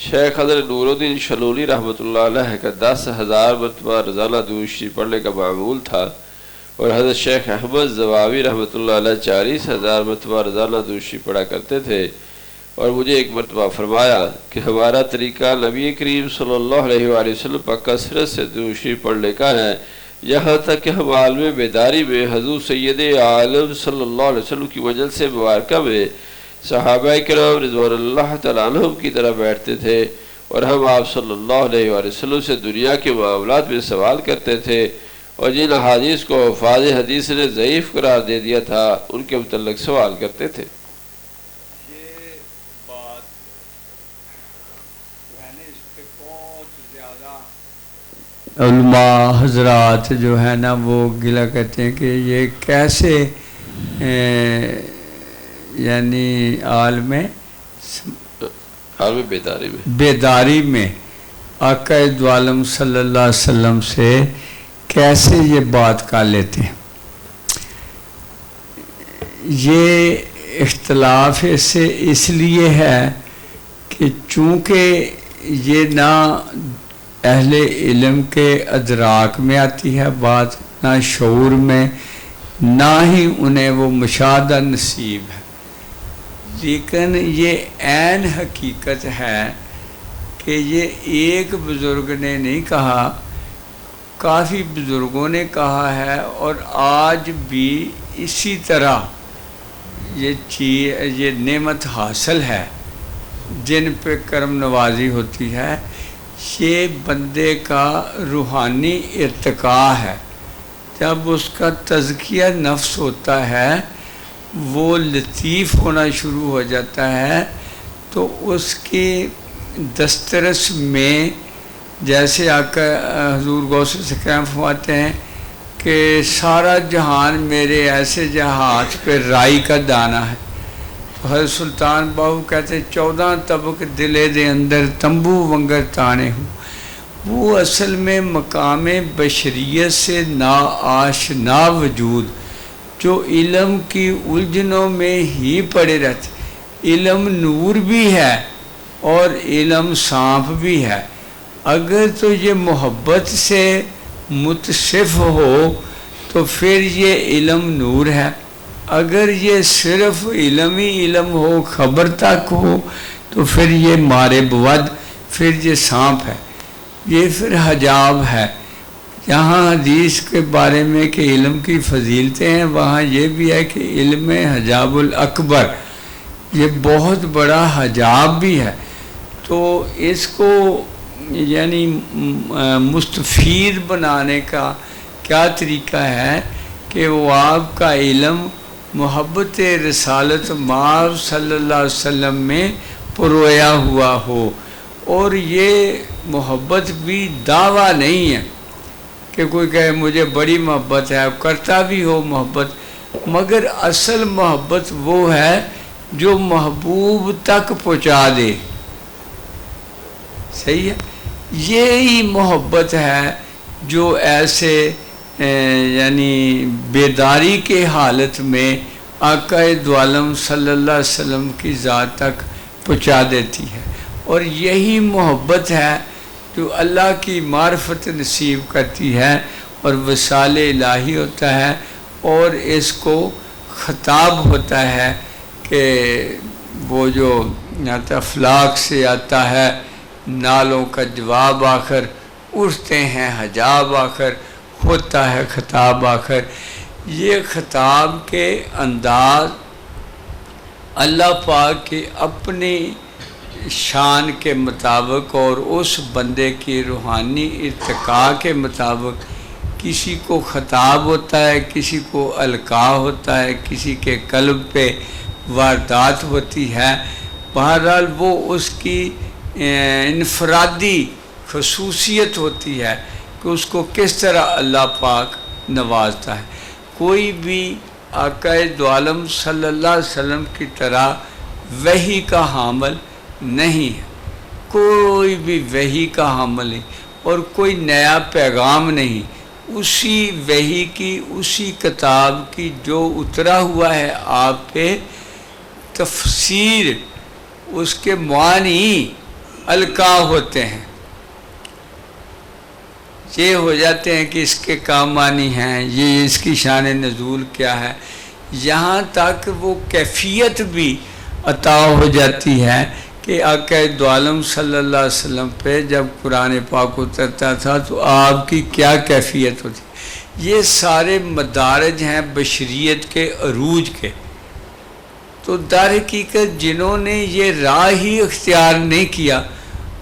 شیخ حضرت نور الدین شلولی رحمۃ اللہ علیہ کا 10,000 مرتبہ روزانہ درود شریف پڑھنے کا معمول تھا، اور حضرت شیخ احمد زواوی رحمۃ اللہ علیہ 40,000 مرتبہ روزانہ درود شریف پڑھا کرتے تھے۔ اور مجھے ایک مرتبہ فرمایا کہ ہمارا طریقہ نبی کریم صلی اللہ علیہ وآلہ وسلم پر کثرت سے درود شریف پڑھنے کا ہے، یہاں تک کہ ہم عالم بیداری میں حضور سید عالم صلی اللہ علیہ وسلم کی مجلس مبارکہ میں صحابہ کرام رضوان اللہ تعالیٰ عنہم کی طرح بیٹھتے تھے، اور ہم آپ صلی اللہ علیہ وآلہ وسلم سے دنیا کے معاملات میں سوال کرتے تھے، اور جن احادیث کو حفاظ حدیث نے ضعیف قرار دے دیا تھا ان کے متعلق سوال کرتے تھے۔ یہ بات میں نے اس پہ بہت زیادہ علماء حضرات جو ہے نا وہ گلہ کہتے ہیں کہ یہ کیسے یعنی عالم بیداری میں آقا دو عالم صلی اللہ علیہ وسلم سے کیسے یہ بات کر لیتے ہیں۔ یہ اختلاف سے اس لیے ہے کہ چونکہ یہ نہ اہل علم کے ادراک میں آتی ہے بات، نہ شعور میں، نہ ہی انہیں وہ مشاہدہ نصیب ہے، لیکن یہ عین حقیقت ہے کہ یہ ایک بزرگ نے نہیں کہا، کافی بزرگوں نے کہا ہے، اور آج بھی اسی طرح یہ نعمت حاصل ہے جن پہ کرم نوازی ہوتی ہے، یہ بندے کا روحانی ارتقاء ہے۔ جب اس کا تزکیہ نفس ہوتا ہے، وہ لطیف ہونا شروع ہو جاتا ہے، تو اس کی دسترس میں جیسے آقا حضور غوث سکیم فرماتے ہیں کہ سارا جہان میرے ایسے جہاز پہ رائی کا دانہ ہے۔ حضرت سلطان باہو کہتے 14 طبق دلے دے اندر تمبو ونگر تانے ہوں۔ وہ اصل میں مقام بشریت سے ناآشنا وجود جو علم کی الجھنوں میں ہی پڑے رہتے، علم نور بھی ہے اور علم سانپ بھی ہے۔ اگر تو یہ محبت سے متصف ہو تو پھر یہ علم نور ہے، اگر یہ صرف علم ہی علم ہو، خبر تک ہو، تو پھر یہ مارے بود، پھر یہ سانپ ہے، یہ پھر حجاب ہے۔ یہاں حدیث کے بارے میں کہ علم کی فضیلتیں ہیں، وہاں یہ بھی ہے کہ علم حجاب الاکبر، یہ بہت بڑا حجاب بھی ہے۔ تو اس کو یعنی مستفید بنانے کا کیا طریقہ ہے کہ وہ آپ کا علم محبت رسالت مآب صلی اللہ علیہ وسلم میں پرویا ہوا ہو، اور یہ محبت بھی دعویٰ نہیں ہے کہ کوئی کہے مجھے بڑی محبت ہے، کرتا بھی ہو محبت، مگر اصل محبت وہ ہے جو محبوب تک پہنچا دے۔ صحیح ہے، یہی محبت ہے جو ایسے یعنی بیداری کے حالت میں آقا دو عالم صلی اللہ علیہ وسلم کی ذات تک پہنچا دیتی ہے، اور یہی محبت ہے جو اللہ کی معرفت نصیب کرتی ہے اور وصال الہی ہوتا ہے، اور اس کو خطاب ہوتا ہے کہ وہ جو افلاک سے آتا ہے، نالوں کا جواب آخر، اٹھتے ہیں حجاب آخر، ہوتا ہے خطاب آخر۔ یہ خطاب کے انداز اللہ پاک کی اپنی شان کے مطابق اور اس بندے کی روحانی ارتقاء کے مطابق کسی کو خطاب ہوتا ہے، کسی کو القاء ہوتا ہے، کسی کے قلب پہ واردات ہوتی ہے۔ بہرحال وہ اس کی انفرادی خصوصیت ہوتی ہے کہ اس کو کس طرح اللہ پاک نوازتا ہے۔ کوئی بھی آقا دو عالم صلی اللہ علیہ وسلم کی طرح وحی کا حامل نہیں ہے، کوئی بھی وحی کا حامل نہیں، اور کوئی نیا پیغام نہیں، اسی وحی کی، اسی کتاب کی جو اترا ہوا ہے آپ پہ، تفسیر اس کے معنی القاء ہوتے ہیں، یہ ہو جاتے ہیں کہ اس کے کام آنی ہیں، یہ اس کی شان نزول کیا ہے، یہاں تک وہ کیفیت بھی عطا ہو جاتی ہے کہ آقا دو عالم صلی اللہ علیہ وسلم پہ جب قرآن پاک اترتا تھا تو آپ کی کیا کیفیت ہوتی. یہ سارے مدارج ہیں بشریت کے عروج کے. تو در حقیقت جنہوں نے یہ راہ ہی اختیار نہیں کیا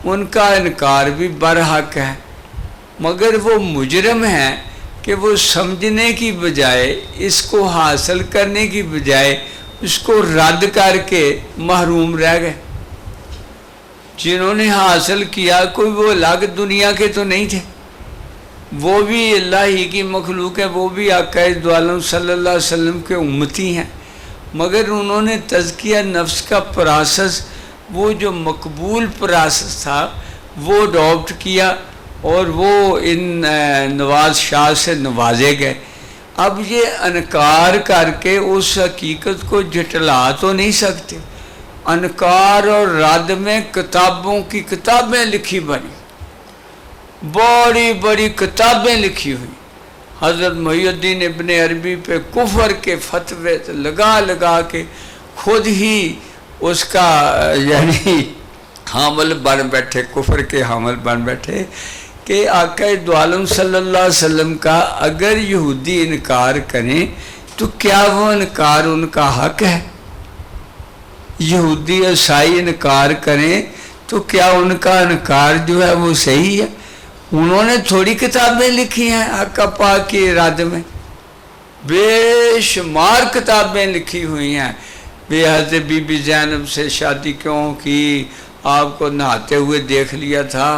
ان کا انکار بھی برحق ہے، مگر وہ مجرم ہیں کہ وہ سمجھنے کی بجائے، اس کو حاصل کرنے کی بجائے اس کو رد کر کے محروم رہ گئے. جنہوں نے حاصل کیا کوئی وہ الگ دنیا کے تو نہیں تھے، وہ بھی اللہ ہی کی مخلوق ہے، وہ بھی آقا دو عالم صلی اللہ علیہ وسلم کے امتی ہیں، مگر انہوں نے تزکیہ نفس کا پروسیس، وہ جو مقبول پروسیس تھا وہ اڈاپٹ کیا اور وہ ان نواز شاہ سے نوازے گئے. اب یہ انکار کر کے اس حقیقت کو جھٹلا تو نہیں سکتے. انکار اور رد میں کتابوں کی کتابیں لکھی بنی، بڑی بڑی کتابیں لکھی ہوئی. حضرت محی الدین ابن عربی پہ کفر کے فتوے لگا لگا کے خود ہی اس کا یعنی حامل بن بیٹھے، کفر کے حامل بن بیٹھے کہ آقا دو عالم صلی اللہ علیہ وسلم کا اگر یہودی انکار کریں تو کیا وہ انکار ان کا حق ہے؟ یہودی عیسائی انکار کریں تو کیا ان کا انکار جو ہے وہ صحیح ہے؟ انہوں نے تھوڑی کتابیں لکھی ہیں آقا پاک کی اراد میں، بے شمار کتابیں لکھی ہوئی ہیں. بے حضرت بی بی زینب سے شادی کیوں کی، آپ کو نہاتے ہوئے دیکھ لیا تھا.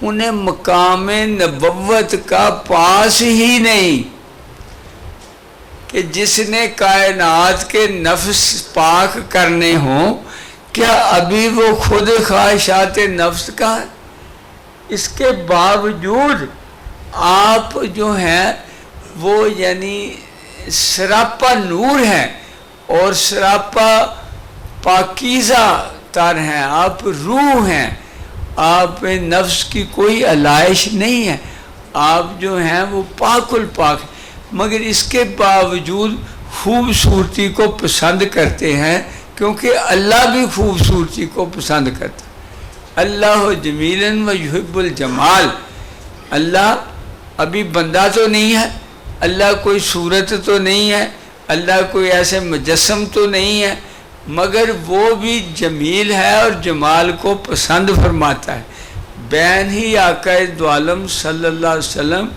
انہیں مقام نبوت کا پاس ہی نہیں کہ جس نے کائنات کے نفس پاک کرنے ہوں، کیا ابھی وہ خود خواہشات نفس کا ہے؟ اس کے باوجود آپ جو ہیں وہ یعنی سراپا نور ہیں اور سراپا پاکیزہ تر ہیں، آپ روح ہیں، آپ نفس کی کوئی علائش نہیں ہے، آپ جو ہیں وہ پاک الپاک، مگر اس کے باوجود خوبصورتی کو پسند کرتے ہیں کیونکہ اللہ بھی خوبصورتی کو پسند کرتا ہے. اللہ جمیل و یحب الجمال. اللہ ابھی بندہ تو نہیں ہے، اللہ کوئی صورت تو نہیں ہے، اللہ کوئی ایسے مجسم تو نہیں ہے، مگر وہ بھی جمیل ہے اور جمال کو پسند فرماتا ہے. بین ہی آقا دو عالم صلی اللہ علیہ وسلم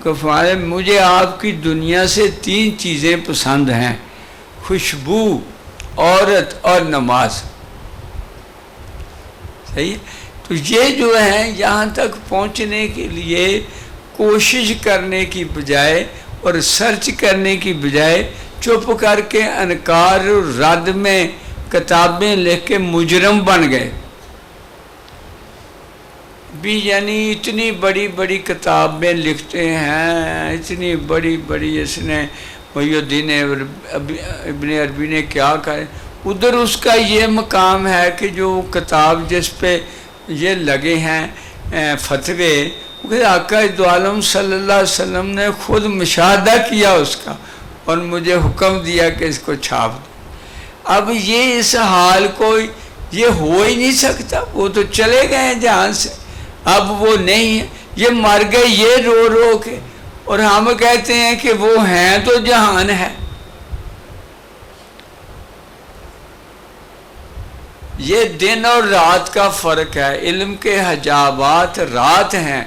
کو فرمایا مجھے آپ کی دنیا سے 3 چیزیں پسند ہیں: خوشبو، عورت اور نماز. صحیح ہے؟ تو یہ جو ہے یہاں تک پہنچنے کے لیے کوشش کرنے کی بجائے اور سرچ کرنے کی بجائے چپ کر کے انکار رد میں کتابیں لکھ کے مجرم بن گئے. بھی یعنی اتنی بڑی بڑی کتابیں لکھتے ہیں، اتنی بڑی بڑی، اس نے محی الدین ابن عربی نے کیا کہا. ادھر اس کا یہ مقام ہے کہ جو کتاب جس پہ یہ لگے ہیں فتوے، آقا دو عالم صلی اللہ علیہ وسلم نے خود مشاہدہ کیا اس کا اور مجھے حکم دیا کہ اس کو چھاپ دو. اب یہ اس حال کو یہ ہو ہی نہیں سکتا، وہ تو چلے گئے ہیں جہان سے، اب وہ نہیں ہے، یہ مر گئے یہ رو رو کے، اور ہم کہتے ہیں کہ وہ ہیں تو جہان ہے. یہ دن اور رات کا فرق ہے. علم کے حجابات رات ہیں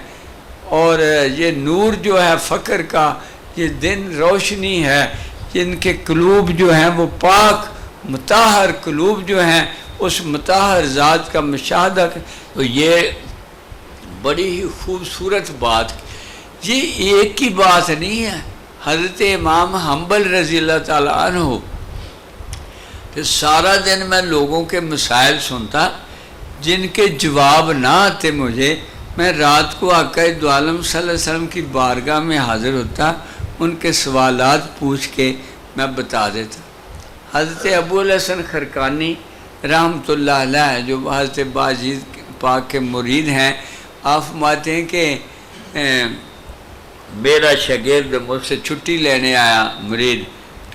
اور یہ نور جو ہے فقر کا، یہ دن روشنی ہے. جن کے قلوب جو ہیں وہ پاک مطہر قلوب جو ہیں اس مطہر ذات کا مشاہدہ. تو یہ بڑی ہی خوبصورت بات، یہ ایک کی بات نہیں ہے. حضرت امام حنبل رضی اللہ تعالیٰ عنہ کہ سارا دن میں لوگوں کے مسائل سنتا، جن کے جواب نہ آتے مجھے، میں رات کو آقا دو عالم صلی اللہ علیہ وسلم کی بارگاہ میں حاضر ہوتا، ان کے سوالات پوچھ کے میں بتا دیتا. حضرت ابو الحسن خرقانی رحمۃ اللہ علیہ جو حضرت باجید پاک کے مرید ہیں، آپ فرماتے ہیں کہ میرا شاگرد مجھ سے چھٹی لینے آیا مرید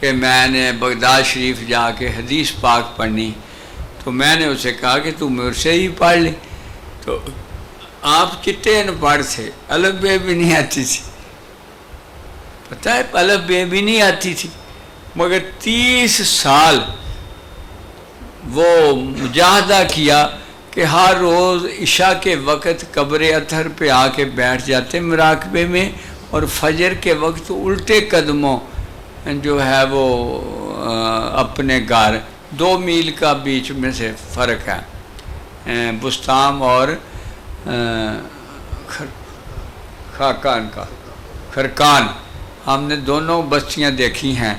کہ میں نے بغداد شریف جا کے حدیث پاک پڑھنی، تو میں نے اسے کہا کہ تم مجھ سے ہی پڑھ لے۔ تو آپ چٹے ان پڑھ تھے، الف بے بھی نہیں آتی تھی، پتہ ہے الف بے بھی نہیں آتی تھی، مگر 30 سال وہ مجاہدہ کیا کہ ہر روز عشاء کے وقت قبر اطہر پہ آ کے بیٹھ جاتے مراقبے میں، اور فجر کے وقت الٹے قدموں جو ہے وہ اپنے گھر 2 میل کا بیچ میں سے فرق ہے، بستام اور خاکان کا خرکان، ہم نے دونوں بستیاں دیکھی ہیں۔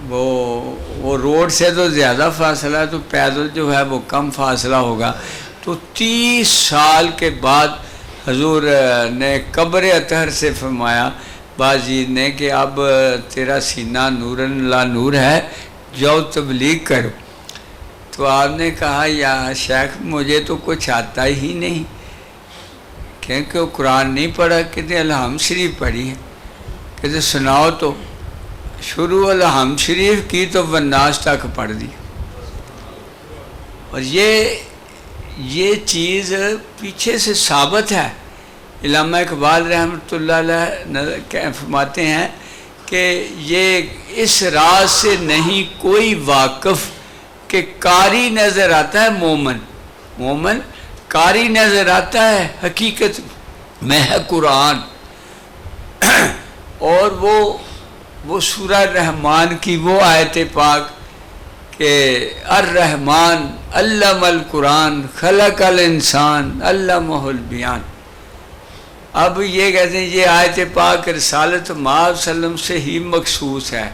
وہ روڈ سے تو زیادہ فاصلہ ہے، تو پیدل جو ہے وہ کم فاصلہ ہوگا۔ تو 30 سال کے بعد حضور نے قبر اطہر سے فرمایا باجید نے کہ اب تیرا سینہ نور لا نور ہے، جاؤ تبلیغ کرو۔ تو آپ نے کہا یا شیخ مجھے تو کچھ آتا ہی نہیں، کیونکہ وہ قرآن نہیں پڑھا، کہتے الحمد شریف پڑھی ہے، کہتے سناؤ تو۔ شروع الحمد شریف کی تو والناس تک پڑھ دی، اور یہ چیز پیچھے سے ثابت ہے۔ علامہ اقبال رحمۃ اللہ علیہ فرماتے ہیں کہ یہ اس راز سے نہیں کوئی واقف کہ قاری نظر آتا ہے مومن قاری نظر آتا ہے، حقیقت میں ہے قرآن۔ اور وہ سورہ رحمان کی وہ آیت پاک کہ الرحمن علم القرآن خلق الانسان علمہ البیان۔ اب یہ کہتے ہیں یہ آیت پاک رسالت مآب صلی اللہ علیہ وسلم سے ہی مخصوص ہے۔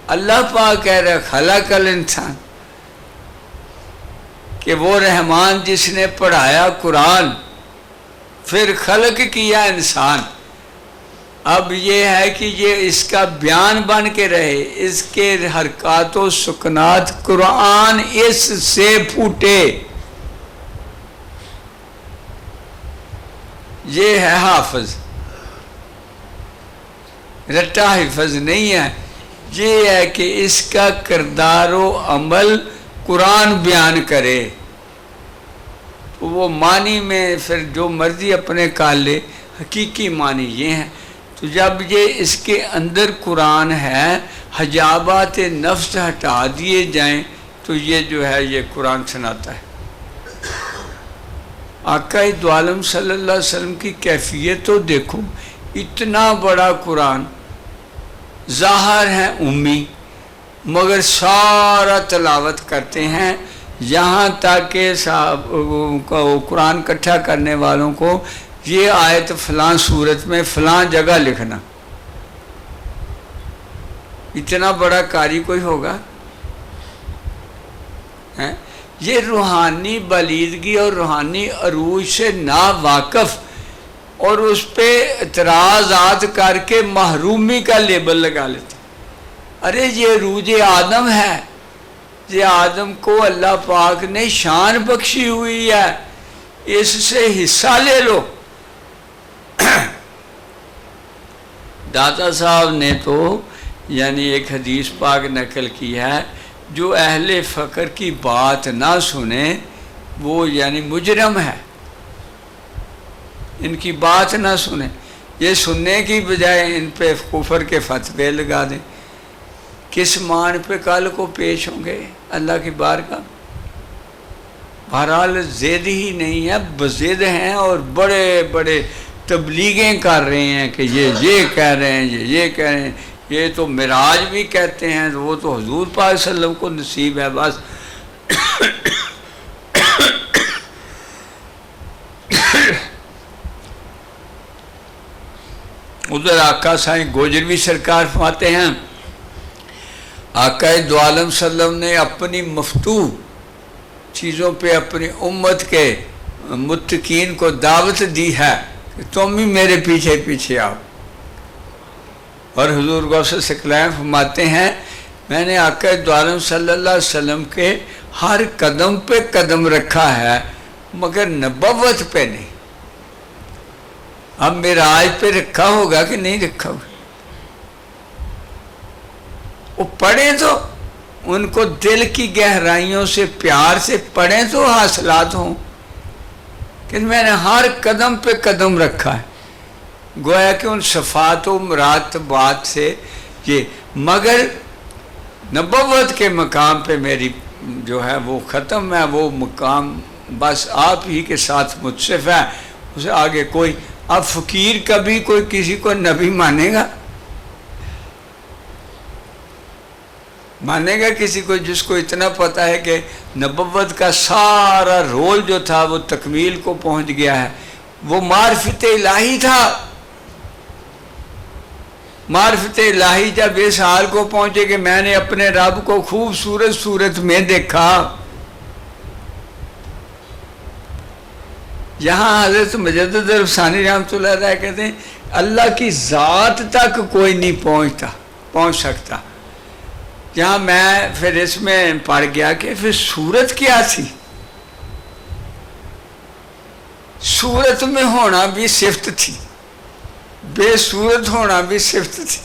اللہ پاک کہہ رہا ہے خلق الانسان، کہ وہ رحمان جس نے پڑھایا قرآن پھر خلق کیا انسان۔ اب یہ ہے کہ یہ اس کا بیان بن کے رہے، اس کے حرکات و سکنات قرآن اس سے پھوٹے۔ یہ ہے حافظ، رٹا حفظ نہیں ہے، یہ ہے کہ اس کا کردار و عمل قرآن بیان کرے۔ وہ معنی میں پھر جو مرضی اپنے کال لے، حقیقی معنی یہ ہے۔ تو جب یہ اس کے اندر قرآن ہے، حجابات نفس ہٹا دیے جائیں تو یہ جو ہے یہ قرآن سناتا ہے۔ آقا دو عالم صلی اللہ علیہ وسلم کی کیفیت تو دیکھو، اتنا بڑا قرآن، ظاہر ہے امی، مگر سارا تلاوت کرتے ہیں، یہاں تک کہ قرآن اکٹھا کرنے والوں کو یہ آیت فلاں صورت میں فلاں جگہ لکھنا۔ اتنا بڑا قاری کوئی ہوگا؟ یہ روحانی بلیدگی اور روحانی عروج سے نا واقف، اور اس پہ اعتراضات کر کے محرومی کا لیبل لگا لیتے۔ ارے یہ عروج آدم ہے، یہ آدم کو اللہ پاک نے شان بخشی ہوئی ہے، اس سے حصہ لے لو۔ داتا صاحب نے تو یعنی ایک حدیث پاک نقل کی ہے، جو اہل فقر کی بات نہ سنے وہ یعنی مجرم ہے، ان کی بات نہ سنے۔ یہ سننے کی بجائے ان پہ کفر کے فتوے لگا دیں، کس مان پہ کل کو پیش ہوں گے اللہ کی بارگاہ؟ بہرحال ضد ہی نہیں ہے، بضد ہیں، اور بڑے بڑے تبلیغیں کر رہے ہیں کہ یہ کہہ رہے ہیں، یہ کہہ رہے ہیں، یہ تو معراج بھی کہتے ہیں، وہ تو حضور پاک صلی اللہ علیہ وسلم کو نصیب ہے بس۔ ادھر آقا سائیں گوجروی سرکار فرماتے ہیں آقا دو عالم صلی اللہ علیہ وسلم نے اپنی مفتوح چیزوں پہ اپنی امت کے متقین کو دعوت دی ہے کہ تم بھی میرے پیچھے پیچھے آؤ۔ اور حضور غوث ثقلین فرماتے ہیں میں نے آقا دو عالم صلی اللہ علیہ وسلم کے ہر قدم پہ قدم رکھا ہے، مگر نبوت پہ نہیں. اب معراج پہ رکھا ہوگا کہ نہیں رکھا ہوگا؟ وہ پڑھیں تو ان کو دل کی گہرائیوں سے پیار سے پڑھیں تو حاصلات ہوں. کہ میں نے ہر قدم پہ قدم رکھا ہے، گویا کہ ان صفات و مراتبات سے یہ، مگر نبوت کے مقام پہ میری جو ہے وہ ختم ہے. وہ مقام بس آپ ہی کے ساتھ متصف ہے، اسے آگے کوئی. اب فقیر کبھی کوئی کسی کو نبی مانے گا؟ مانے گا کسی کو جس کو اتنا پتہ ہے کہ نبوت کا سارا رول جو تھا وہ تکمیل کو پہنچ گیا ہے؟ وہ معرفت الہی تھا. معرفت الہی جب اس حال کو پہنچے کہ میں نے اپنے رب کو خوبصورت صورت میں دیکھا. یہاں حضرت مجدد الفسانی رحمۃ اللہ علیہ کہتے ہیں اللہ کی ذات تک کوئی نہیں پہنچ سکتا. یہاں میں پھر اس میں پڑھ گیا کہ پھر صورت کیا تھی؟ صورت میں ہونا بھی صفت تھی، بے صورت ہونا بھی صفت تھی.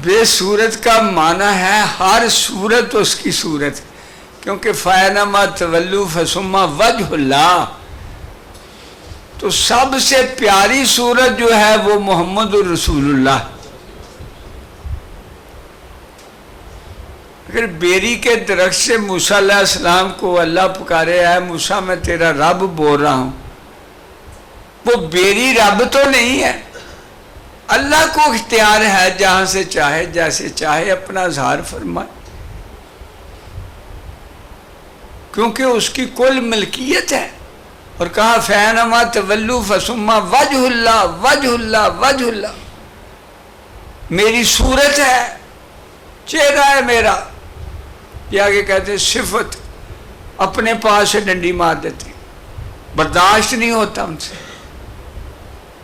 بے صورت کا معنی ہے ہر صورت اس کی صورت، کیونکہ فَإِنَّمَا تَوَلُّوا فَثُمَّ وَجْهُ اللَّهِ. تو سب سے پیاری صورت جو ہے وہ محمد الرسول اللہ. اگر بیری کے درخت سے موسیٰ علیہ السلام کو اللہ پکارے ہے موسیٰ میں تیرا رب بول رہا ہوں، وہ بیری رب تو نہیں ہے. اللہ کو اختیار ہے جہاں سے چاہے جیسے چاہے اپنا اظہار فرمائے، کیونکہ اس کی کل ملکیت ہے. اور کہا فَإِنَّمَا تَوَلُّوا فَثُمَّ وَجْهُ اللَّهِ وَجْهُ اللَّهِ وَجْهُ اللَّهِ. میری صورت ہے، چہرہ ہے میرا. یہ آگے کہتے ہیں صفت اپنے پاس سے ڈنڈی مار دیتے، برداشت نہیں ہوتا ان سے،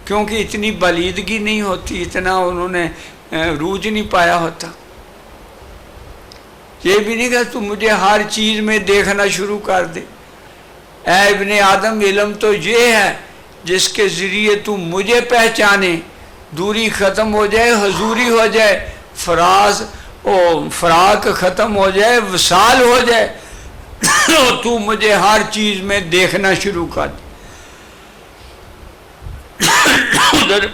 کیونکہ اتنی بلیدگی نہیں ہوتی، اتنا انہوں نے روج نہیں پایا ہوتا. یہ بھی نہیں کہ تو مجھے ہر چیز میں دیکھنا شروع کر دے. اے ابن آدم، علم تو یہ ہے جس کے ذریعے تو مجھے پہچانے، دوری ختم ہو جائے، حضوری ہو جائے، فراق ختم ہو جائے، وصال ہو جائے، تو مجھے ہر چیز میں دیکھنا شروع کر دے. ادھر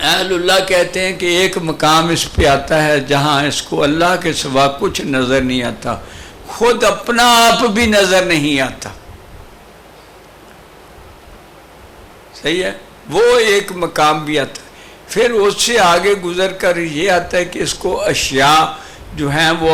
اہل اللہ کہتے ہیں کہ ایک مقام اس پہ آتا ہے جہاں اس کو اللہ کے سوا کچھ نظر نہیں آتا، خود اپنا آپ بھی نظر نہیں آتا. صحیح ہے، وہ ایک مقام بھی آتا ہے. پھر اس سے آگے گزر کر یہ آتا ہے کہ اس کو اشیاء جو ہیں وہ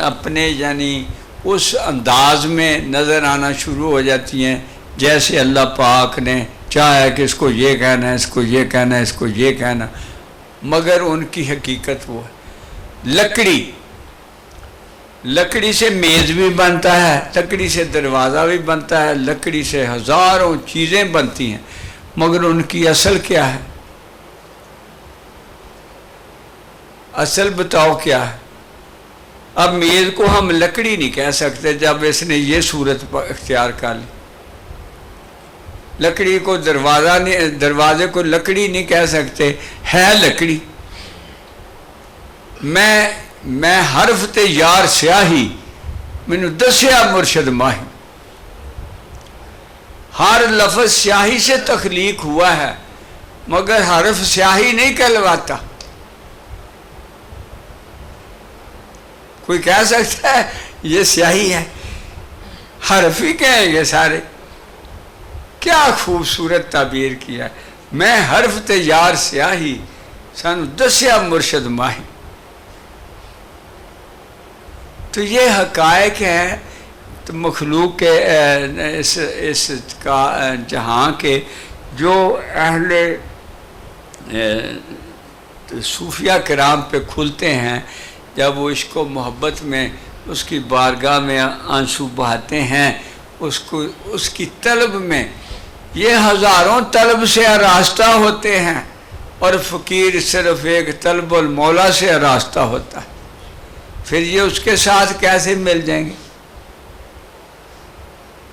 اپنے یعنی اس انداز میں نظر آنا شروع ہو جاتی ہیں جیسے اللہ پاک نے چاہا کہ اس کو یہ کہنا ہے، اس کو یہ کہنا ہے، اس کو یہ کہنا. مگر ان کی حقیقت وہ ہے. لکڑی سے میز بھی بنتا ہے، لکڑی سے دروازہ بھی بنتا ہے، لکڑی سے ہزاروں چیزیں بنتی ہیں، مگر ان کی اصل کیا ہے؟ اصل بتاؤ کیا ہے؟ اب میز کو ہم لکڑی نہیں کہہ سکتے جب اس نے یہ صورت اختیار کر لی. لکڑی کو دروازے کو لکڑی نہیں کہہ سکتے، ہے لکڑی. میں حرف تے یار سیاہی مینوں دسیا مرشد ماہی. ہر لفظ سیاہی سے تخلیق ہوا ہے مگر حرف سیاہی نہیں کہلواتا. کوئی کہہ سکتا ہے یہ سیاہی ہے؟ حرف ہی کہیں گے سارے. کیا خوبصورت تعبیر کیا ہے، میں حرف تے یار سیاہی سانو دسیا مرشد ماہی. تو یہ حقائق ہے تو مخلوق کے اس کا جہاں کے جو اہل صوفیہ کرام پہ کھلتے ہیں جب وہ عشق و محبت میں اس کی بارگاہ میں آنسو بہاتے ہیں، اس کی طلب میں یہ ہزاروں طلب سے آراستہ ہوتے ہیں اور فقیر صرف ایک طلب المولا سے آراستہ ہوتا ہے. پھر یہ اس کے ساتھ کیسے مل جائیں گے؟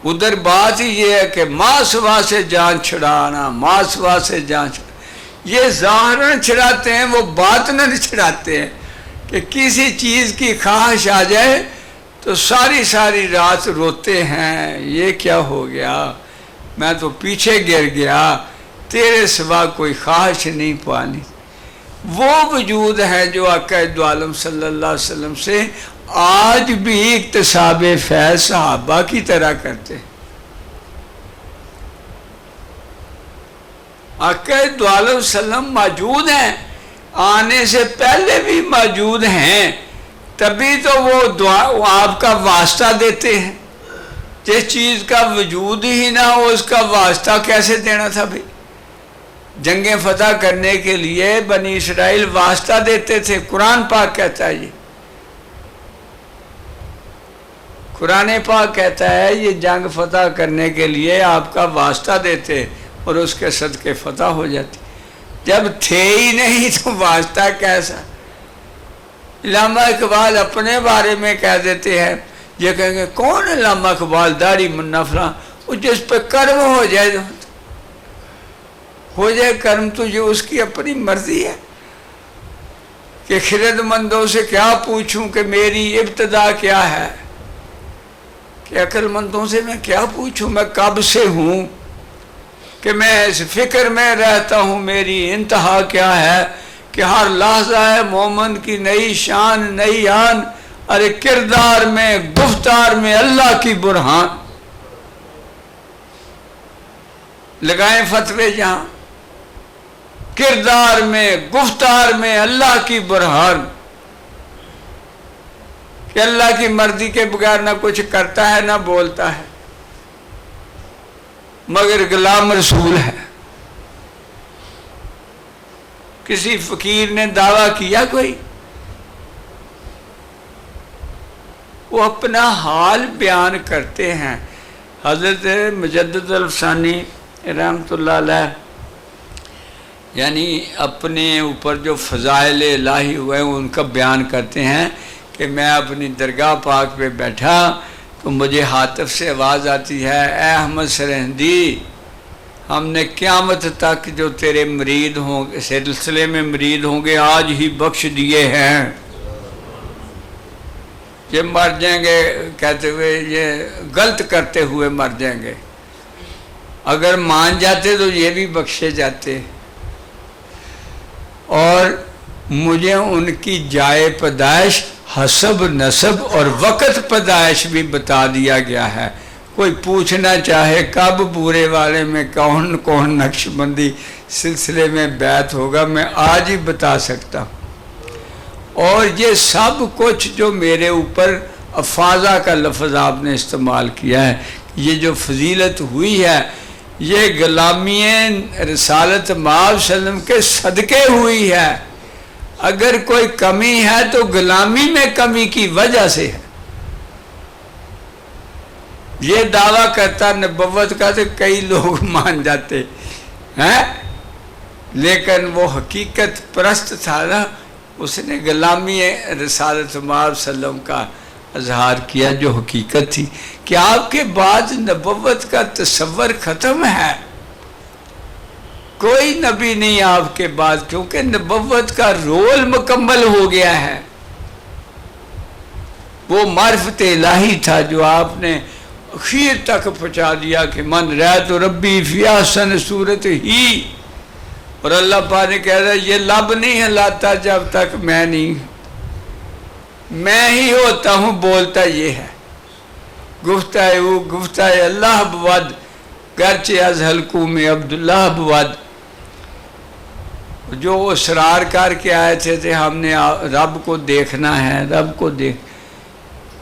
ادھر بات ہی یہ ہے کہ ماں سوا سے جان چھڑانا، ماں سوا سے جان چھڑانا، یہ ظاہراً چھڑاتے ہیں، وہ باطناً چھڑاتے ہیں کہ کسی چیز کی خواہش آ جائے تو ساری رات روتے ہیں، یہ کیا ہو گیا، میں تو پیچھے گر گیا، تیرے سوا کوئی خواہش نہیں پانی۔ وہ وجود ہے جو آقا دو عالم صلی اللہ علیہ وسلم سے آج بھی اکتساب فیض صحابہ کی طرح کرتے ہیں۔ آقا دو عالم وسلم موجود ہیں، آنے سے پہلے بھی موجود ہیں، تبھی تو وہ آپ کا واسطہ دیتے ہیں۔ جس چیز کا وجود ہی نہ ہو اس کا واسطہ کیسے دینا تھا بھائی؟ جنگیں فتح کرنے کے لیے بنی اسرائیل واسطہ دیتے تھے، قرآن پاک کہتا ہے، یہ قرآن پاک کہتا ہے یہ جنگ فتح کرنے کے لیے آپ کا واسطہ دیتے اور اس کے صدقے فتح ہو جاتی۔ جب تھے ہی نہیں تو واسطہ کیسا؟ علامہ اقبال اپنے بارے میں کہہ دیتے ہیں، یہ کہیں گے کون علامہ اقبال داڑھی منا فلاں، وہ جس پہ کرم ہو جائے کرم، تو یہ اس کی اپنی مرضی ہے کہ خرد مندوں سے کیا پوچھوں کہ میری ابتدا کیا ہے، کہ عقل مندوں سے میں کیا پوچھوں میں کب سے ہوں، کہ میں اس فکر میں رہتا ہوں میری انتہا کیا ہے، کہ ہر لحظہ ہے مومن کی نئی شان نئی آن، ارے کردار میں گفتار میں اللہ کی برہان۔ لگائیں فتوے جہاں، کردار میں گفتار میں اللہ کی برہان، کہ اللہ کی مرضی کے بغیر نہ کچھ کرتا ہے نہ بولتا ہے، مگر غلام رسول ہے۔ کسی فقیر نے دعویٰ کیا کوئی، وہ اپنا حال بیان کرتے ہیں۔ حضرت مجدد الفسانی رحمۃ اللہ علیہ یعنی اپنے اوپر جو فضائل الہی ہوئے ان کا بیان کرتے ہیں کہ میں اپنی درگاہ پاک پہ بیٹھا تو مجھے ہاتف سے آواز آتی ہے، اے احمد سرہندی، ہم نے قیامت تک جو تیرے مرید ہوں گے سلسلے میں مرید ہوں گے آج ہی بخش دیے ہیں، یہ مر جائیں گے کہتے ہوئے یہ غلط کرتے ہوئے مر جائیں گے، اگر مان جاتے تو یہ بھی بخشے جاتے، اور مجھے ان کی جائے پیدائش حسب نسب اور وقت پیدائش بھی بتا دیا گیا ہے۔ کوئی پوچھنا چاہے کب بورے والے میں کون نقش بندی سلسلے میں بیعت ہوگا، میں آج ہی بتا سکتا ہوں۔ اور یہ سب کچھ جو میرے اوپر افاظہ کا لفظ آپ نے استعمال کیا ہے، یہ جو فضیلت ہوئی ہے یہ غلامی رسالت مآب وسلم کے صدقے ہوئی ہے۔ اگر کوئی کمی ہے تو غلامی میں کمی کی وجہ سے ہے۔ یہ دعویٰ کرتا نبوت کا تو کئی لوگ مان جاتے ہیں، لیکن وہ حقیقت پرست تھا نا، اس نے غلامی رسالت مآب وسلم کا اظہار کیا جو حقیقت تھی کہ آپ کے بعد نبوت کا تصور ختم ہے، کوئی نبی نہیں آپ کے بعد، کیونکہ نبوت کا رول مکمل ہو گیا ہے۔ وہ معرفت الہی تھا جو آپ نے اخیر تک پہنچا دیا کہ من رأیت ربی فی احسن صورت ہی، اور اللہ پاک نے کہہ رہا یہ لب نہیں ہلاتا جب تک میں نہیں، میں ہی ہوتا ہوں، بولتا یہ ہے، گفتہ او گفتہ اللہ بود گرچہ از حلقوم عبداللہ بود۔ جو اصرار کر کے آئے تھے ہم نے رب کو دیکھنا ہے، رب کو دیکھ،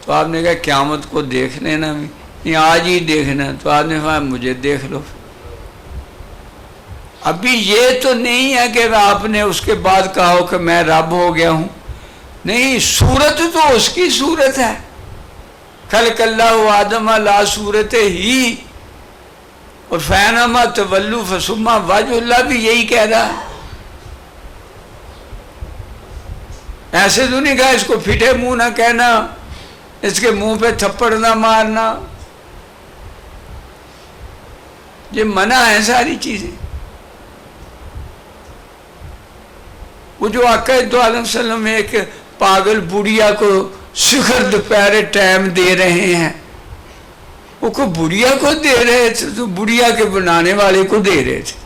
تو آپ نے کہا قیامت کو دیکھ لینا بھی نہیں، آج ہی دیکھنا، تو آپ نے کہا مجھے دیکھ لو۔ ابھی یہ تو نہیں ہے کہ آپ نے اس کے بعد کہا ہو کہ میں رب ہو گیا ہوں، نہیں، صورت تو اس کی صورت ہے، خلق اللہ آدم لا صورت ہی، اور فینما تولو فثم وجہ اللہ بھی یہی کہہ رہا ہے۔ ایسے تو نہیں کہا اس کو پھٹے منہ نہ کہنا، اس کے منہ پہ تھپڑ نہ مارنا، یہ منع ہے ساری چیزیں. وہ جو آقا دو عالم صلی اللہ علیہ وسلم ایک پاگل بڑھیا کو سحر دوپہر ٹائم دے رہے ہیں، وہ کو بڑھیا کو دے رہے تھے تو بڑھیا کے بنانے والے کو دے رہے تھے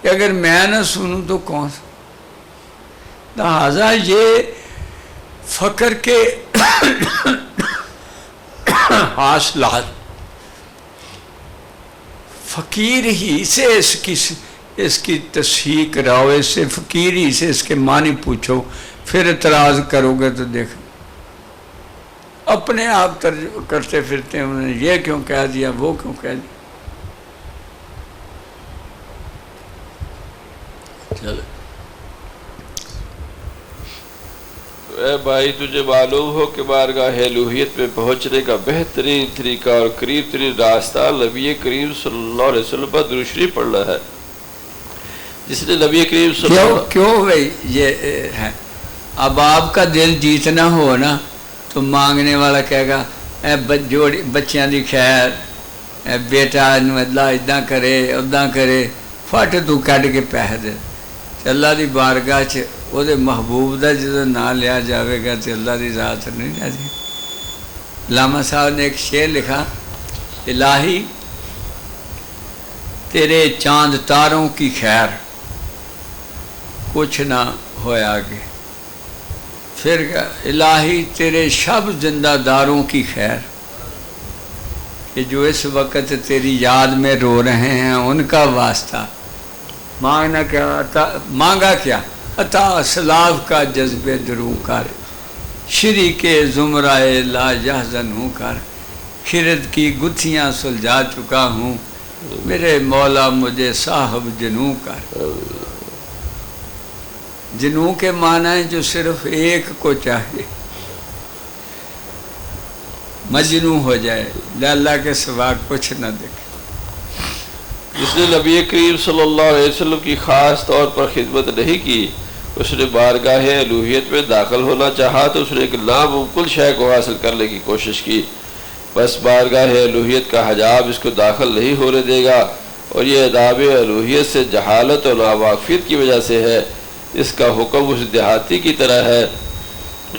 کہ اگر میں نہ سنوں تو کون سا. لہذا یہ فقر کے حاصلات فقیر ہی سے اس کی تصحیح کراؤ، اس سے فقیر ہی سے اس کے معنی پوچھو، پھر اعتراض کرو گے تو دیکھو اپنے آپ کرتے پھرتے ہیں انہوں نے یہ کیوں کہہ دیا، وہ کیوں کہہ دیا. چلو اے بھائی، تجھے معلوم ہو کہ بارگاہ الوہیت میں پہنچنے کا بہترین طریقہ اور قریب ترین راستہ نبی کریم صلی اللہ علیہ وسلم پر درود شریف پڑھنا ہے. جس نے نبی کریم صلی اللہ کیوں بھائی یہ ہے. اب آپ کا دل جیتنا ہو نا تو مانگنے والا کہے گا اے بچیاں دی خیر، اے بیٹا اللہ اداں کرے اداں کرے، فٹ تو کڈ کے پیسے دے. اللہ دی بارگاہ چ وہ محبوب دا جدو نام لیا جاوے گا تو اللہ دی ذات نہیں لیا جائے. علامہ صاحب نے ایک شعر لکھا، الہی تیرے چاند تاروں کی خیر کچھ نہ ہویا آگے. پھر الہی تیرے شب زندہ داروں کی خیر کہ جو اس وقت تیری یاد میں رو رہے ہیں ان کا واسطہ. مانگنا کیا، مانگا کیا، عطا سلاف کا جذب درو کر، شریک زمرائے لا یحزنوں کر، خرد کی گتھیاں سلجھا چکا ہوں، میرے مولا مجھے صاحب جنوں کر. جنوں کے معنی ہے جو صرف ایک کو چاہے، مجنوں ہو جائے، اللہ کے سوا کچھ نہ دیکھے. جس نے نبی کریم صلی اللہ علیہ وسلم کی خاص طور پر خدمت نہیں کی، اس نے بارگاہ الوہیت میں داخل ہونا چاہا تو اس نے ایک ناممکن شے کو حاصل کرنے کی کوشش کی. بس بارگاہ الوہیت کا حجاب اس کو داخل نہیں ہونے دے گا، اور یہ اداب الوہیت سے جہالت اور ناواقفیت کی وجہ سے ہے. اس کا حکم اس دیہاتی کی طرح ہے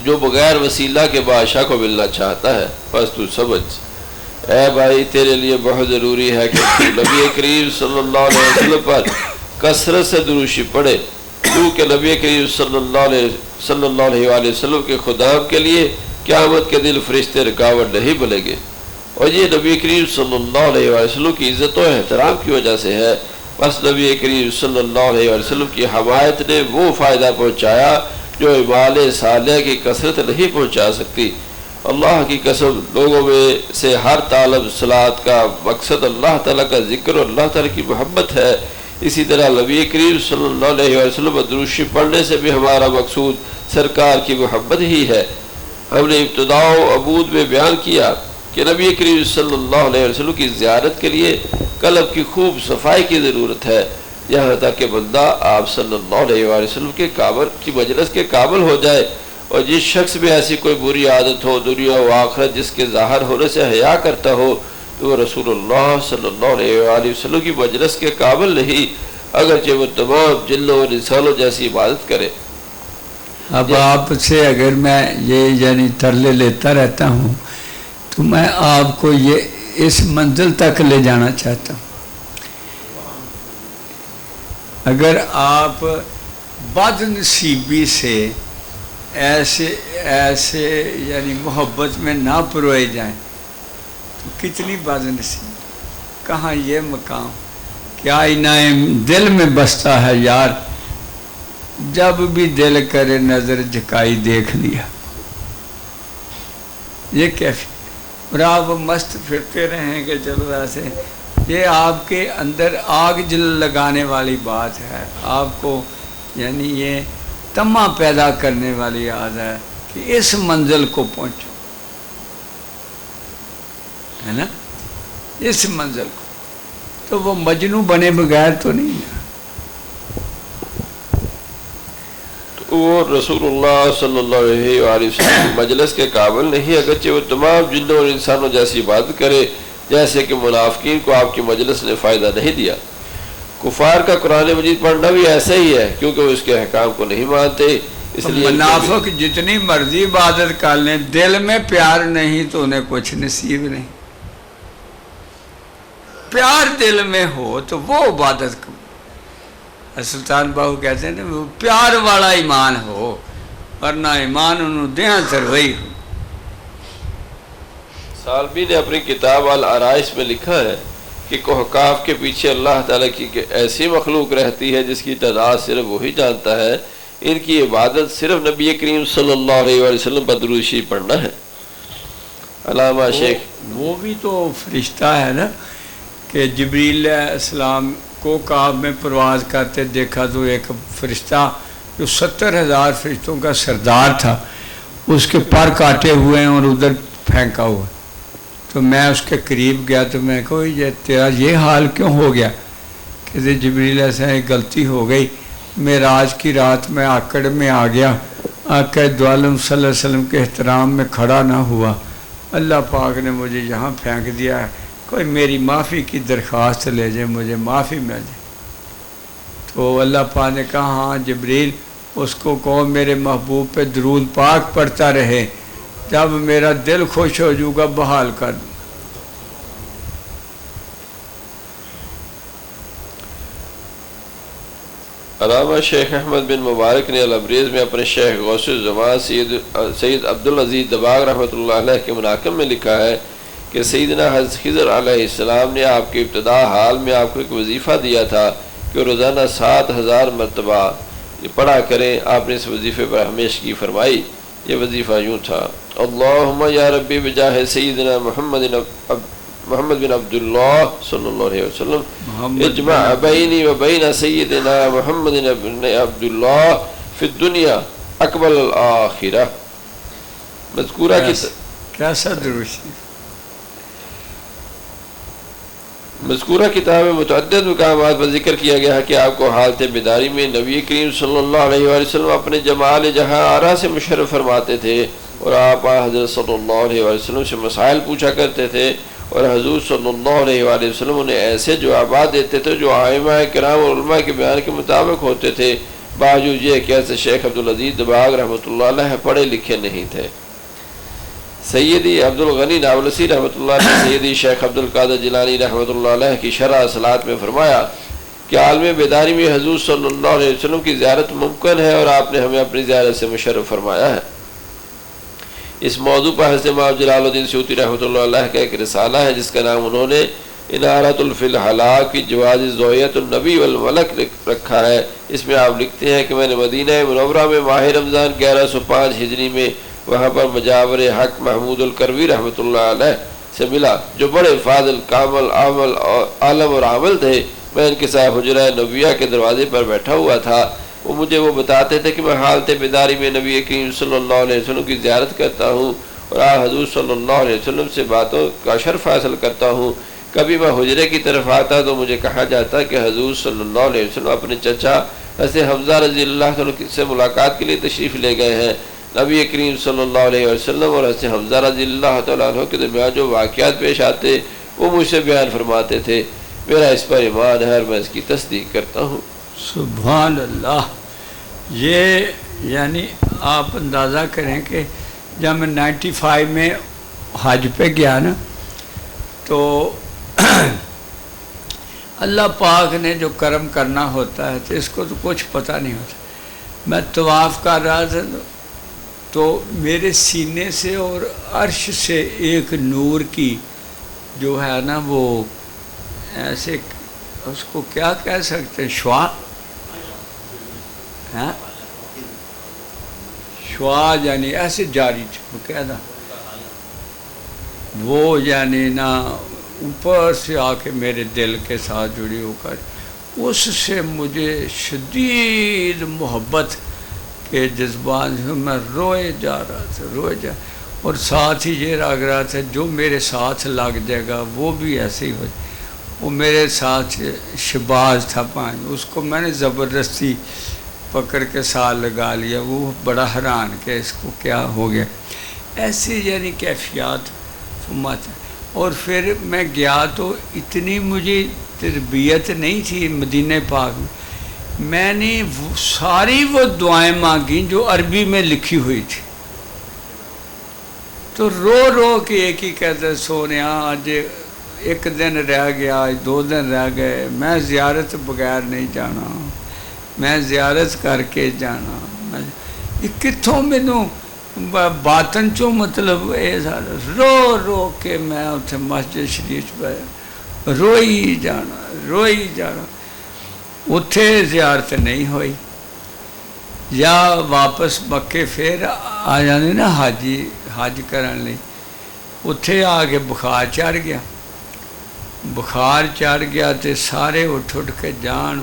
جو بغیر وسیلہ کے بادشاہ کو ملنا چاہتا ہے. بس تو سمجھ اے بھائی، تیرے لیے بہت ضروری ہے کہ نبی کریم صلی اللہ علیہ وسلم پر کثرت سے درود شریف پڑھے، کیونکہ نبی کریم صلی اللہ علیہ وسلم کے خدام کے لیے قیامت کے دن فرشتے رکاوٹ نہیں بنیں گے، اور یہ نبی کریم صلی اللہ علیہ وسلم کی عزت و احترام کی وجہ سے ہے. بس نبی کریم صلی اللہ علیہ وسلم کی حمایت نے وہ فائدہ پہنچایا جو اعمال صالحہ کی کثرت نہیں پہنچا سکتی. اللہ کی قسم، لوگوں میں سے ہر طالب صلاۃ کا مقصد اللہ تعالیٰ کا ذکر اور اللہ تعالیٰ کی محبت ہے. اسی طرح نبی کریم صلی اللہ علیہ وسلم درود شریف پڑھنے سے بھی ہمارا مقصود سرکار کی محبت ہی ہے. ہم نے ابتداء و عبود میں بیان کیا کہ نبی کریم صلی اللہ علیہ وسلم کی زیارت کے لیے قلب کی خوب صفائی کی ضرورت ہے، یہاں تک کہ بندہ آپ صلی اللہ علیہ وسلم کے مجلس کے قابل ہو جائے. اور جس شخص میں ایسی کوئی بری عادت ہو دنیا و آخرت جس کے ظاہر ہونے سے حیا کرتا ہو تو وہ رسول اللہ صلی اللہ علیہ وسلم کی مجلس کے قابل نہیں، اگرچہ وہ تمام جنوں اور انسانوں جیسی عبادت کرے. اب آپ سے اگر میں یہ ترلے لیتا رہتا ہوں تو میں آپ کو یہ اس منزل تک لے جانا چاہتا ہوں. اگر آپ بد نصیبی سے ایسے محبت میں نہ پروئے جائیں تو کتنی بد نصیبی، کہاں یہ مقام، کیا انہیں دل میں بستا ہے یار، جب بھی دل کرے نظر جھکائی دیکھ لیا. یہ کیفی اور آپ مست پھرتے رہیں گے چلو ایسے. یہ آپ کے اندر آگ جل لگانے والی بات ہے، آپ کو یہ تمہ پیدا کرنے والی عادت ہے کہ اس منزل کو پہنچو، ہے نا، اس منزل کو. تو وہ مجنوں بنے بغیر تو نہیں ہے. وہ رسول اللہ صلی اللہ علیہ وسلم مجلس کے قابل نہیں، اگرچہ وہ تمام جنوں اور انسانوں جیسی عبادت کرے. جیسے کہ منافقین کو آپ کی مجلس نے فائدہ نہیں دیا۔ کفار کا قرآن مجید پڑھنا بھی ایسا ہی ہے، کیونکہ وہ اس کے احکام کو نہیں مانتے، اس لیے منافق جتنی مرضی عبادت کر لیں، دل میں پیار نہیں تو انہیں کچھ نصیب نہیں۔ پیار دل میں ہو تو وہ عبادت کو، سلطان باہو کہتے ہیں نا، وہ پیار والا ایمان ہو، ورنہ ایمان انہوں دیاں تروئی ہو۔ سالمی نے اپنی کتاب العرائس میں لکھا ہے کہ کوہکاف کے پیچھے اللہ تعالیٰ کی ایسی مخلوق رہتی ہے جس کی تعداد صرف وہی جانتا ہے، ان کی عبادت صرف نبی کریم صلی اللہ علیہ وسلم پر درود شریف پڑھنا ہے۔ علامہ شیخ وہ بھی تو فرشتہ ہے نا، کہ جبریل علیہ السلام کو کعب میں پرواز کرتے دیکھا تو ایک فرشتہ جو 70,000 فرشتوں کا سردار تھا، اس کے پر کاٹے ہوئے ہیں اور ادھر پھینکا ہوا۔ تو میں اس کے قریب گیا تو میں کہا یہ تیرا یہ حال کیوں ہو گیا؟ کہ جبریل ایسا ایک غلطی ہو گئی، معراج کی رات میں آکڑ میں آ گیا، آقا دو عالم صلی اللہ علیہ وسلم کے احترام میں کھڑا نہ ہوا، اللہ پاک نے مجھے یہاں پھینک دیا ہے، کوئی میری معافی کی درخواست لے جائے، مجھے معافی مل جائے۔ تو اللہ پاک نے کہا ہاں جبریل، اس کو کہو میرے محبوب پہ درود پاک پڑھتا رہے، جب میرا دل خوش ہو جائے گا بحال کر دوں۔ علامہ شیخ احمد بن مبارک نے الابریز میں اپنے شیخ غوث الزمان سید عبدالعزیز دباغ رحمۃ اللہ علیہ کے مناقب میں لکھا ہے کہ سیدنا حضرت خضر علیہ السلام نے آپ کے ابتدا حال میں آپ کو ایک وظیفہ دیا تھا کہ روزانہ 7,000 مرتبہ یہ پڑھا کریں۔ آپ نے اس وظیفے پر ہمیشگی فرمائی۔ یہ وظیفہ یوں تھا: اللہم یا ربی بجاہ سیدنا محمد بن عبداللہ صلی اللہ علیہ وسلم اجمع بینی و بین سیدنا محمد بن عبداللہ فی الدنیا اقبل الآخرہ۔ مذکورہ کتاب میں متعدد مقامات پر ذکر کیا گیا ہے کہ آپ کو حالت بیداری میں نبی کریم صلی اللہ علیہ وسلم اپنے جمال جہاں آرا سے مشرف فرماتے تھے، اور آپ حضرت صلی اللہ علیہ وسلم سے مسائل پوچھا کرتے تھے، اور حضور صلی اللہ علیہ وسلم انہیں ایسے جوابات دیتے تھے جو ائمہ کرام اور علماء کے بیان کے مطابق ہوتے تھے، باوجود یہ کہ ایسے شیخ عبدالعزیز دباغ رحمۃ اللہ علیہ پڑھے لکھے نہیں تھے۔ سیدی عبدالغنی نابلسی رحمۃ اللہ علیہ سیدی شیخ عبدالقادر جیلانی رحمۃ اللہ علیہ کی شرح صلات میں فرمایا کہ عالم بیداری میں حضور صلی اللہ علیہ وسلم کی زیارت ممکن ہے، اور آپ نے ہمیں اپنی زیارت سے مشرف فرمایا ہے۔ اس موضوع پر حضرت امام جلال الدین سیوطی رحمۃ اللہ علیہ کا ایک رسالہ ہے جس کا نام انہوں نے انارۃ الفی الحلاق فی جواز ضویت النبی والملک رکھا ہے۔ اس میں آپ لکھتے ہیں کہ میں نے مدینہ منورہ میں ماہ رمضان 1105 ہجری میں وہاں پر مجاور حق محمود الکروی رحمۃ اللہ علیہ سے ملا، جو بڑے فاضل کامل عالم اور عامل تھے۔ میں ان کے ساتھ حجرہ نبویہ کے دروازے پر بیٹھا ہوا تھا۔ وہ مجھے وہ بتاتے تھے کہ میں حالت بیداری میں نبی کریم صلی اللہ علیہ وسلم کی زیارت کرتا ہوں اور حضور صلی اللہ علیہ وسلم سے باتوں کا شرف حاصل کرتا ہوں۔ کبھی میں حجرے کی طرف آتا تو مجھے کہا جاتا کہ حضور صلی اللہ علیہ وسلم اپنے چچا حضرت حمزہ رضی اللہ عنہ سے ملاقات کے لیے تشریف لے گئے ہیں۔ نبی کریم صلی اللہ علیہ وسلم اور حضرت حمزہ رضی اللہ تعالیٰ عنہ کے درمیان جو واقعات پیش آتے وہ مجھ سے بیان فرماتے تھے۔ میرا اس پر ایمان ہے اور میں اس کی تصدیق کرتا ہوں۔ سبحان اللہ۔ یہ یعنی آپ اندازہ کریں کہ جب میں 95 میں حج پہ گیا نا، تو اللہ پاک نے جو کرم کرنا ہوتا ہے تو اس کو تو کچھ پتہ نہیں ہوتا۔ میں طواف کر رہا تھا تو میرے سینے سے اور عرش سے ایک نور کی جو ہے نا وہ ایسے، اس کو کیا کہہ سکتے ہیں، شعاع، شعاع یعنی ایسے جاری تھی، وہ کہنا وہ یعنی نا اوپر سے آ کے میرے دل کے ساتھ جڑی ہو کر، اس سے مجھے شدید محبت کے جذبات سے میں روئے جا رہا تھا، اور ساتھ ہی یہ لگ رہا تھا جو میرے ساتھ لگ جائے گا وہ بھی ایسے ہی ہو جائے۔ وہ میرے ساتھ شباز تھا 5، اس کو میں نے زبردستی پکڑ کے ساتھ لگا لیا۔ وہ بڑا حیران کہ اس کو کیا ہو گیا، ایسی یعنی کیفیات فرماتے۔ اور پھر میں گیا تو اتنی مجھے تربیت نہیں تھی مدینہ پاک میں نے ساری وہ دعائیں مانگی جو عربی میں لکھی ہوئی تھی، تو رو رو کے ایک ہی کہتے سونیا آج ایک دن رہ گیا، 2 دن رہ گئے، میں زیارت بغیر نہیں جانا، میں زیارت کر کے جانا، یہ کتوں مینوں باطن چوں مطلب اے سارا رو رو کے میں اتنے مسجد شریف پہ روئی جانا، اتھے زیارت نہیں ہوئی، یا واپس مکے پھر آ جانے نا حج کرن لئی، اتھے آ کے بخار چڑھ گیا تے سارے اٹھ کے جان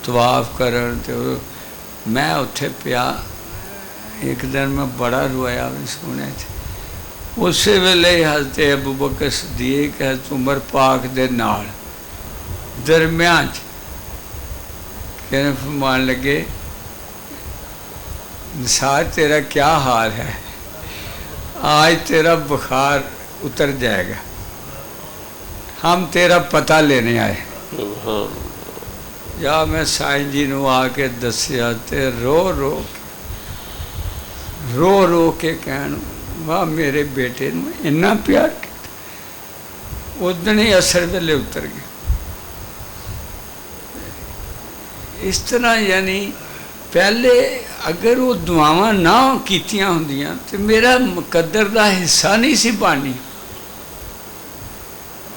طواف کرن تے میں اتھے پیا، ایک دن میں بڑا رویا بھی سونے تھے، اسی ویلے حضرت ابوبکر صدیق حضرت عمر پاک دے نال درمیان کہنے فرمان لگے نثار تیرا کیا حال ہے، آج تیرا بخار اتر جائے گا، ہم تیرا پتہ لینے آئے۔ یا میں سائیں جی نو آ کے دسیا تے رو کے کہن واہ میرے بیٹے نو اتنا پیار کیا، ادن ہی اثر ویلے اتر گیا۔ اس طرح یعنی پہلے اگر وہ دعاواں نہ کیتیاں ہوندیاں تو میرا مقدر دا حصہ نہیں سی بانی،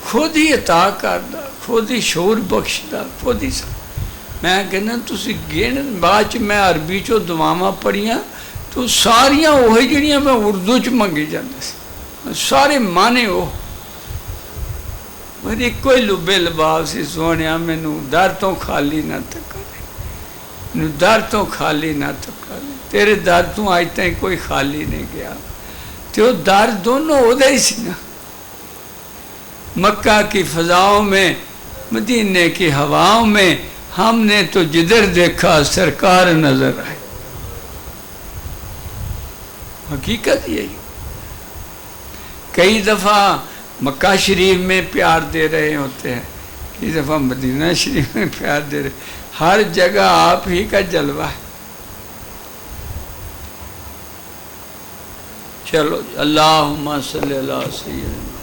خود ہی عطا کردا، خود ہی شعور بخشدا، خود ہی میں کہنا تسی گن بعد میں عربی چو دعاواں پڑھیاں تو ساریاں وہی جڑیاں میں اردو چ منگی جاندے سی، سارے معنی وہ میری کوئی لبے لباب سی سونیا مینوں در تو خالی نہ تکا لے، در تو خالی نہ تکا لے، تیرے در تو آج تک کوئی خالی نہیں گیا، تو در دونوں ہو دے سی نا، مکہ کی فضاؤں میں مدینے کی ہواؤں میں ہم نے تو جدھر دیکھا سرکار نظر آئے، حقیقت یہی۔ کئی دفعہ مکہ شریف میں پیار دے رہے ہوتے ہیں، کئی دفعہ مدینہ شریف میں پیار دے رہے، ہر جگہ آپ ہی کا جلوہ ہے۔ چلو اللہم صلی اللہ سیدنا